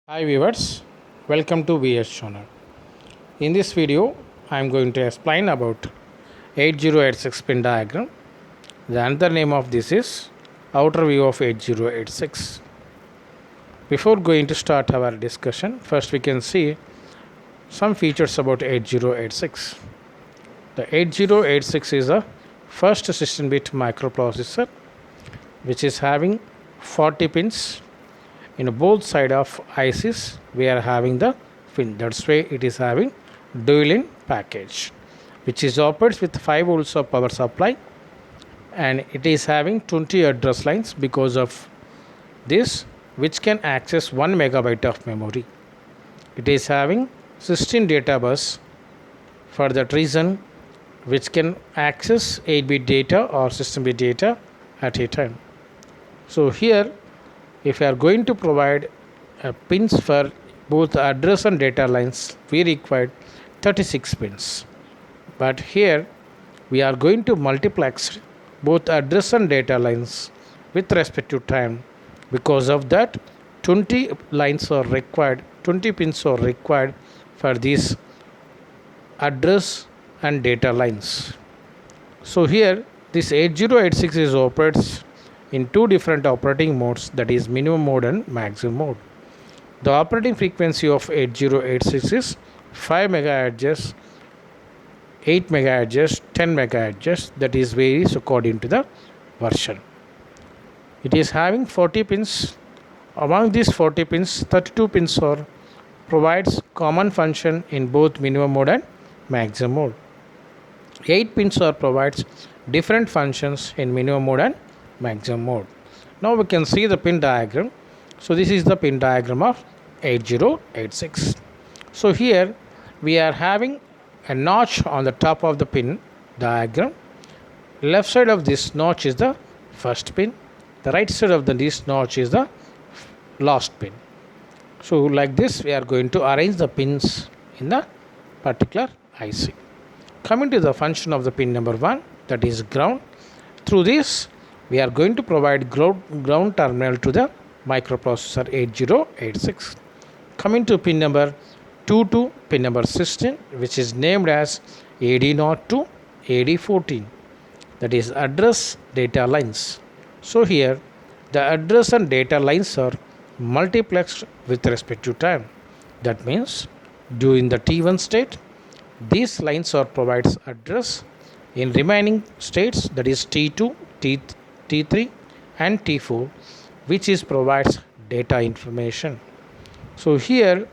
Hi viewers, welcome to VS channel. In this video, I am going to explain about 8086 pin diagram. The another name of this is outer view of 8086. Before going to start our discussion, first we can see some features about 8086. The 8086 is a first 16-bit microprocessor which is having 40 pins. In both side of ICs we are having the pin. That's why it is having dual in package, which is operates with 5 volts of power supply, and it is having 20 address lines because of this, which can access 1 megabyte of memory. It is having 16 data bus for that reason, which can access 8-bit data or 16-bit data at a time. So here, if we are going to provide pins for both address and data lines, we require 36 pins. But here we are going to multiplex both address and data lines with respective time. Because of that, 20 lines are required, 20 pins are required for these address and data lines. So here this 8086 is operates in two different operating modes, that is minimum mode and maximum mode. The operating frequency of 8086 is 5 MHz, 8 MHz, 10 MHz, that is varies according to the version. It is having 40 pins. Among these 40 pins, 32 pins are provides common function in both minimum mode and maximum mode. 8 pins are provides different functions in minimum mode and maximum mode. Now we can see the pin diagram. So this is the pin diagram of 8086. So here we are having a notch on the top of the pin diagram. Left side of this notch is the first pin. The right side of this notch is the last pin. So like this we are going to arrange the pins in the particular IC. Coming to the function of the pin number 1, that is ground. Through this we are going to provide ground terminal to the microprocessor 8086. Coming to pin number 2 to pin number 16, which is named as AD0 to AD14, that is address data lines. So here the address and data lines are multiplexed with respect to time. That means during the T1 state, these lines are provides address. In remaining states, that is T2, T3 and T4, which is provides data information. So here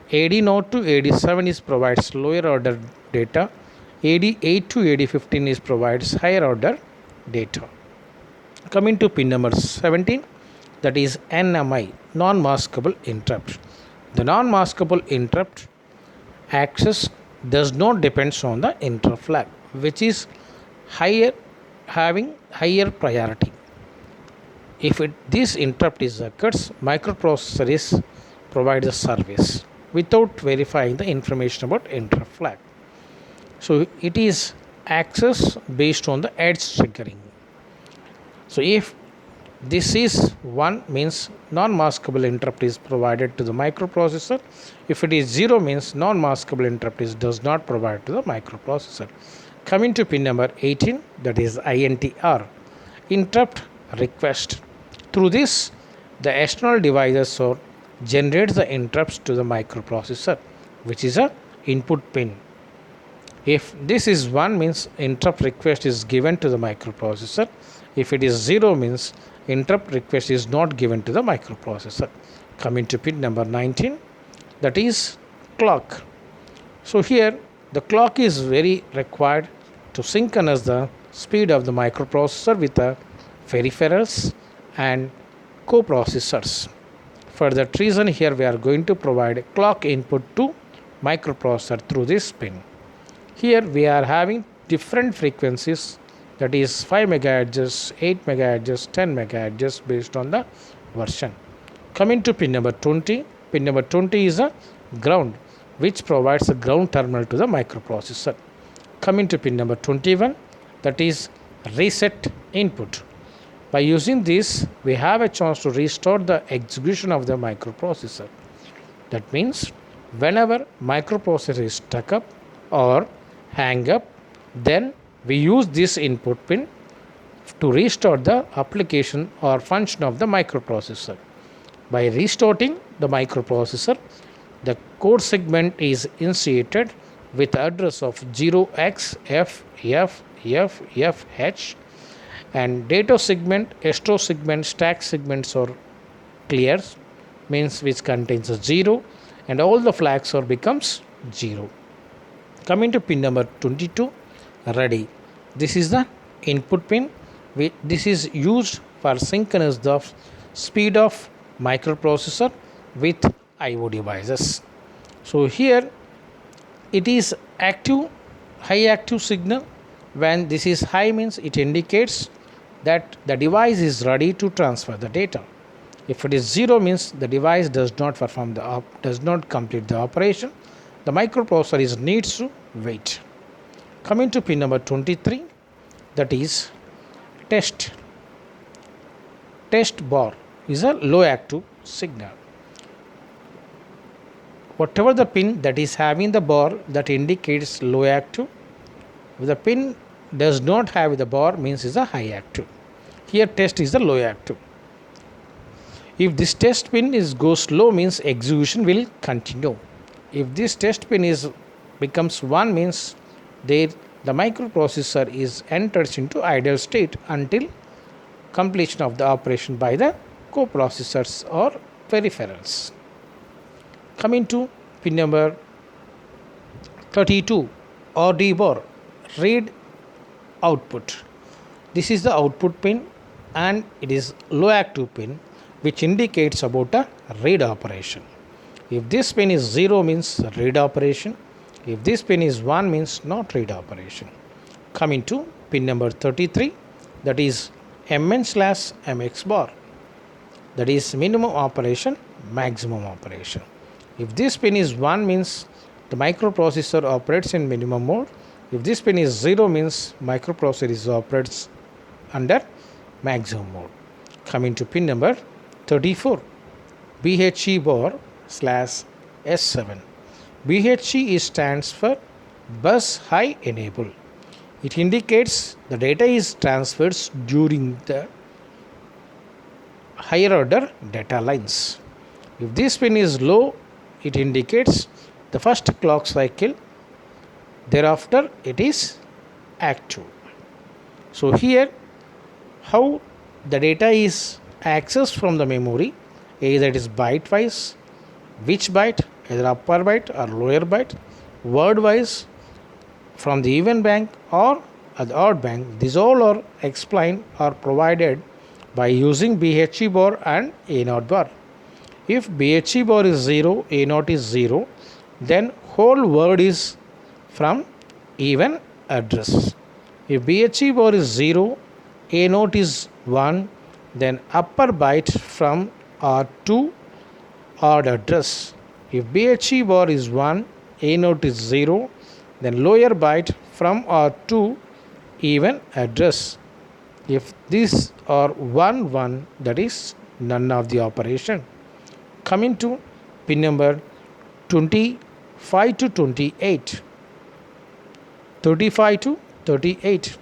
AD0 to AD7 is provides lower order data, AD8 to AD15 is provides higher order data. Coming to pin number 17, that is NMI, non-maskable interrupt. The non-maskable interrupt access does not depends on the interrupt flag, which is having higher priority. If this interrupt is occurs, microprocessor is provides a service without verifying the information about interrupt flag. So it is access based on the edge triggering. So if this is 1 means non-maskable interrupt is provided to the microprocessor. If it is 0 means non-maskable interrupt is does not provide to the microprocessor. Coming to pin number 18, that is INTR, interrupt request. Through this, the external devices or generates the interrupts to the microprocessor, which is a input pin. If this is 1 means interrupt request is given to the microprocessor. If it is 0 means interrupt request is not given to the microprocessor. Coming to pin number 19, that is clock. So here the clock is very required to synchronize the speed of the microprocessor with the peripherals and coprocessors. For that reason, here we are going to provide clock input to microprocessor through this pin. Here we are having different frequencies, that is 5 MHz, 8 MHz, 10 MHz based on the version. Coming to pin number 20, pin number 20 is a ground, which provides a ground terminal to the microprocessor. Coming to pin number 21, that is reset input. By using this, we have a chance to restore the execution of the microprocessor. That means whenever microprocessor is stuck up or hang up, then we use this input pin to restart the application or function of the microprocessor. By restarting the microprocessor, the code segment is initiated with the address of 0xFFFFH, and data segment, stro segment, stack segments are clear, means which contains a 0, and all the flags are becomes 0. Coming to pin number 22, ready. This is the input pin. This is used for synchronous the speed of microprocessor with IO devices. So here it is active, high active signal. When this is high means it indicates that the device is ready to transfer the data. If it is 0 means the device does not complete the operation. The microprocessor needs to wait. Coming to pin number 23, that is test. Test bar is a low active signal. Whatever the pin that is having the bar that indicates low active, if the pin does not have the bar means is a high active. Here test is the low active. If this test pin goes low means execution will continue. If this test pin becomes 1 means the microprocessor is enters into idle state until completion of the operation by the coprocessors or peripherals. Coming to pin number 32, RD bar, read output. This is the output pin and it is low active pin which indicates about a read operation. If this pin is 0 means read operation. If this pin is 1 means not read operation. Coming to pin number 33, that is MN/MX bar, that is minimum operation, maximum operation. If this pin is 1 means the microprocessor operates in minimum mode. If this pin is 0 means microprocessor operates under maximum mode. Coming to pin number 34, BHE bar/S7. BHE stands for bus high enable. It indicates the data is transferred during the higher order data lines. If this pin is low, it indicates the first clock cycle, thereafter it is active. So here how the data is accessed from the memory, either it is byte wise, which byte, either upper byte or lower byte, word wise, from the even bank or the odd bank. These all are explained or provided by using BHE bar and A0 bar. If BHE bar is 0, A0 is 0, then whole word is from even address. If BHE bar is 0, A0 is 1, then upper byte from R2 odd address. If BHE bar is 1, A0 is 0, then lower byte from R2 even address. If these are 1, 1, that is none of the operation. Coming to pin number 25 to 28. 35 to 38.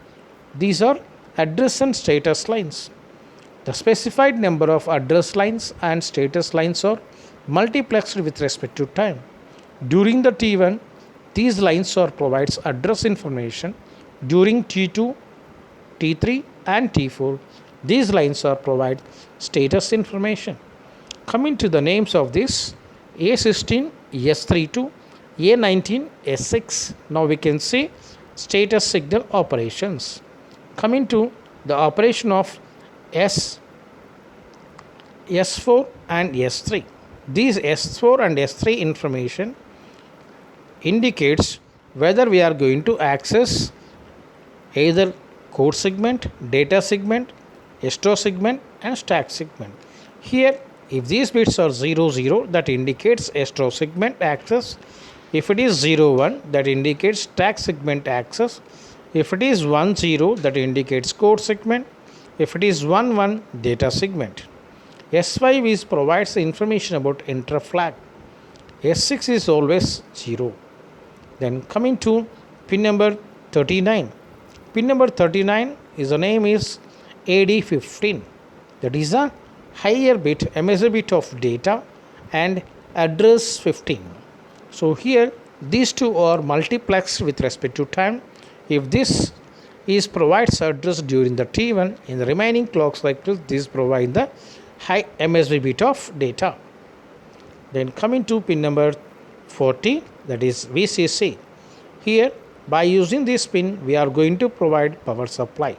These are address and status lines. The specified number of address lines and status lines are multiplexed with respect to time. During the T1, these lines provides address information. During T2, T3 and T4, these lines provide status information. Coming to the names of this, A16, S32, A19, S6. Now we can see status signal operations. Coming to the operation of S4 and S3. These S4 and S3 information indicates whether we are going to access either code segment, data segment, stro segment and stack segment. Here if these bits are 0, 0, that indicates stro segment access. If it is 0, 1, that indicates stack segment access. If it is 1, 0, that indicates code segment. If it is 1, 1, data segment. S5 provides information about enter flag. S6 is always 0. Then coming to pin number 39. Pin number 39 is the name is AD15. That is a higher bit, MSA bit of data and address 15. So here these two are multiplexed with respect to time. If this is provides address during the T1, in the remaining clock cycles this provide the high MSB bit of data. Then coming to pin number 40, that is VCC. Here by using this pin we are going to provide power supply,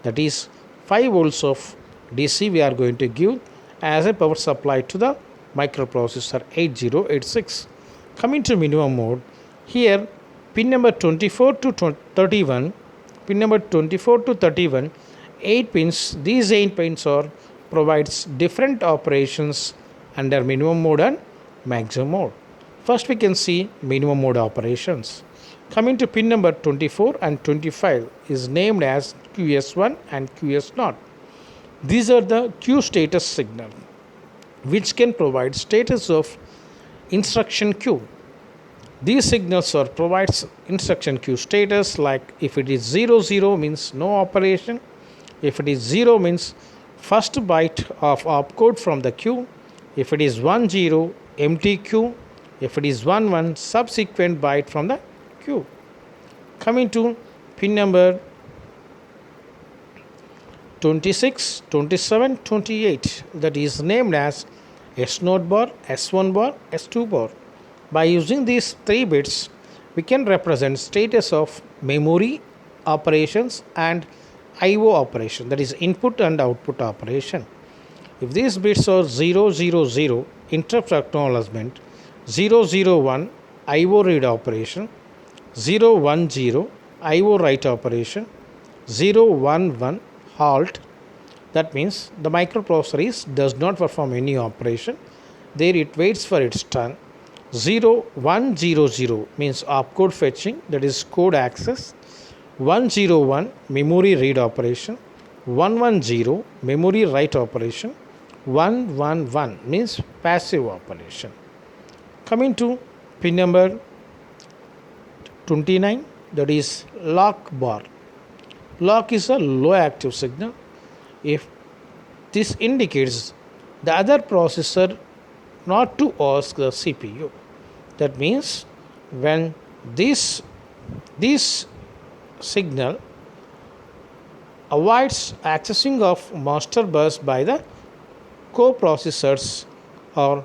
that is 5 volts of DC we are going to give as a power supply to the microprocessor 8086. Coming to minimum mode, here pin number 24 to 31, pin number 24 to 31, 8 pins. These 8 pins are provides different operations under minimum mode and maximum mode. First we can see minimum mode operations. Coming to pin number 24 and 25 is named as QS1 and QS0. These are the Q status signal which can provide status of instruction queue. These signals are provides instruction queue status, like if it is 00 means no operation, if it is 0 means first byte of opcode from the queue, if it is 10 empty queue, if it is 11 subsequent byte from the queue. Coming to pin number 26, 27, 28, that is named as S0 bar, S1 bar, S2 bar. By using these 3 bits, we can represent status of memory operations and IO operation, that is input and output operation. If these bits are 000, interrupt acknowledgement, 001, IO read operation, 010, IO write operation, 011, halt. That means the microprocessor does not perform any operation. There it waits for its turn. 0100 means opcode fetching, that is code access. 101 memory read operation. 110 memory write operation. 111 means passive operation. Coming to pin number 29, that is lock bar. Lock is a low active signal. If this indicates the other processor not to ask the CPU. That means when this signal avoids accessing of master bus by the co-processors or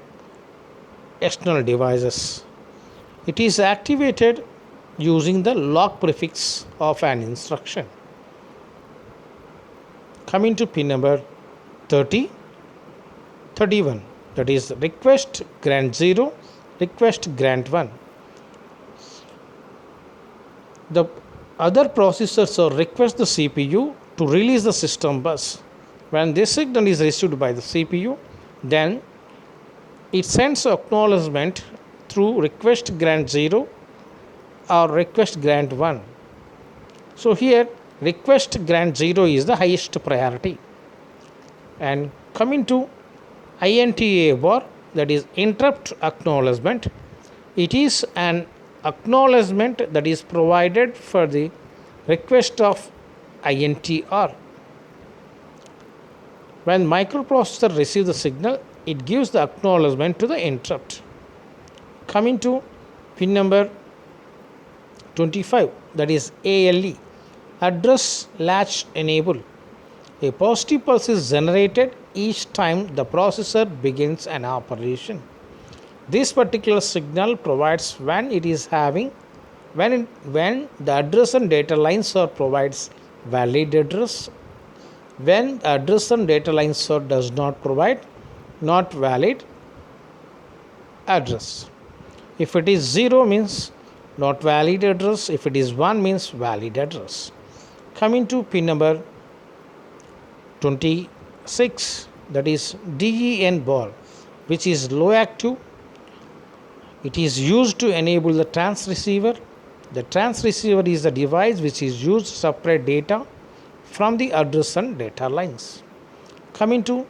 external devices, it is activated using the lock prefix of an instruction. Coming to pin number 30, 31, that is request grant 0, request grant 1. The other processors or request the CPU to release the system bus. When this signal is received by the CPU, then it sends acknowledgement through request grant 0 or request grant 1. So here request grant 0 is the highest priority. And coming to INTA bar, that is interrupt acknowledgement, it is an acknowledgement that is provided for the request of INTR. When microprocessor receives the signal, it gives the acknowledgement to the interrupt. Coming to pin number 25, that is ALE, address latch enable. A positive pulse is generated each time the processor begins an operation. This particular signal provides when it is having when the address and data lines are provides valid address, when the address and data lines are does not provide not valid address. If it is 0 means not valid address, if it is 1 means valid address. Coming to pin number 26, that is DEN bar, which is low active. It is used to enable the transceiver. The transceiver is the device which is used to separate data from the address and data lines. Coming to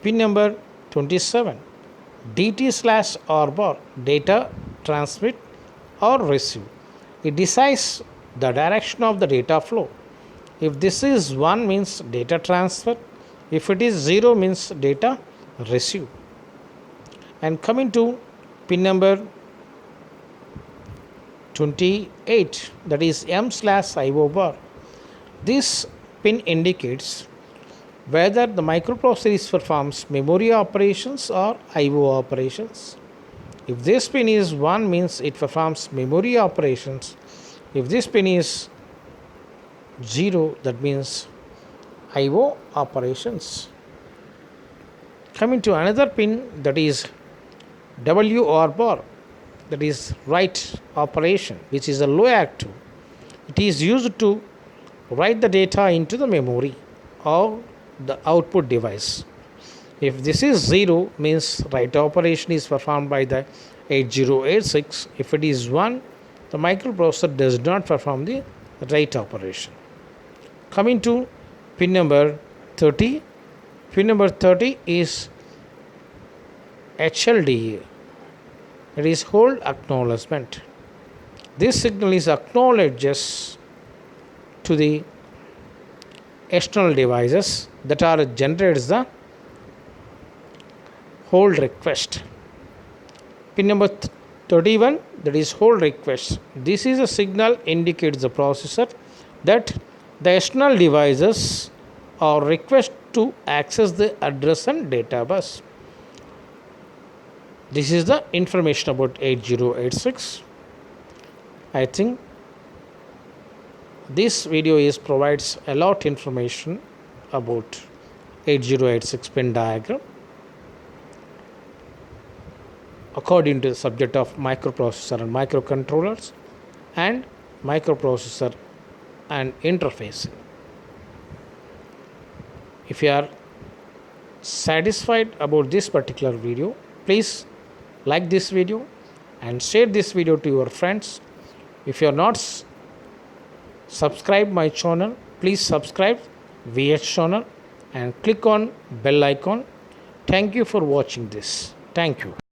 pin number 27, DT slash R bar, data transmit or receive. It decides the direction of the data flow. If this is 1 means data transfer, if it is 0 means data receive. And coming to pin number 28, that is M slash IO bar. This pin indicates whether the microprocessor performs memory operations or IO operations. If this pin is 1 means it performs memory operations. If this pin is 0, that means IO operations. Coming to another pin, that is WR bar, that is write operation, which is a low active. It is used to write the data into the memory or the output device. If this is 0 means write operation is performed by the 8086. If it is 1, the microprocessor does not perform the write operation. Coming to pin number 30. Pin number 30 is HLDA. It is hold acknowledgement. This signal is acknowledges to the external devices that are generates the hold request. Pin number 31, that is hold request. This is a signal indicates the processor that the external devices are request to access the address and data bus. This is the information about 8086. I think this video provides a lot information about 8086 pin diagram according to the subject of microprocessor and microcontrollers and microprocessor and interfacing. If you are satisfied about this particular video, please like this video and share this video to your friends. If you are not subscribe my channel, please subscribe VH channel and click on bell icon. Thank you for watching this. Thank you.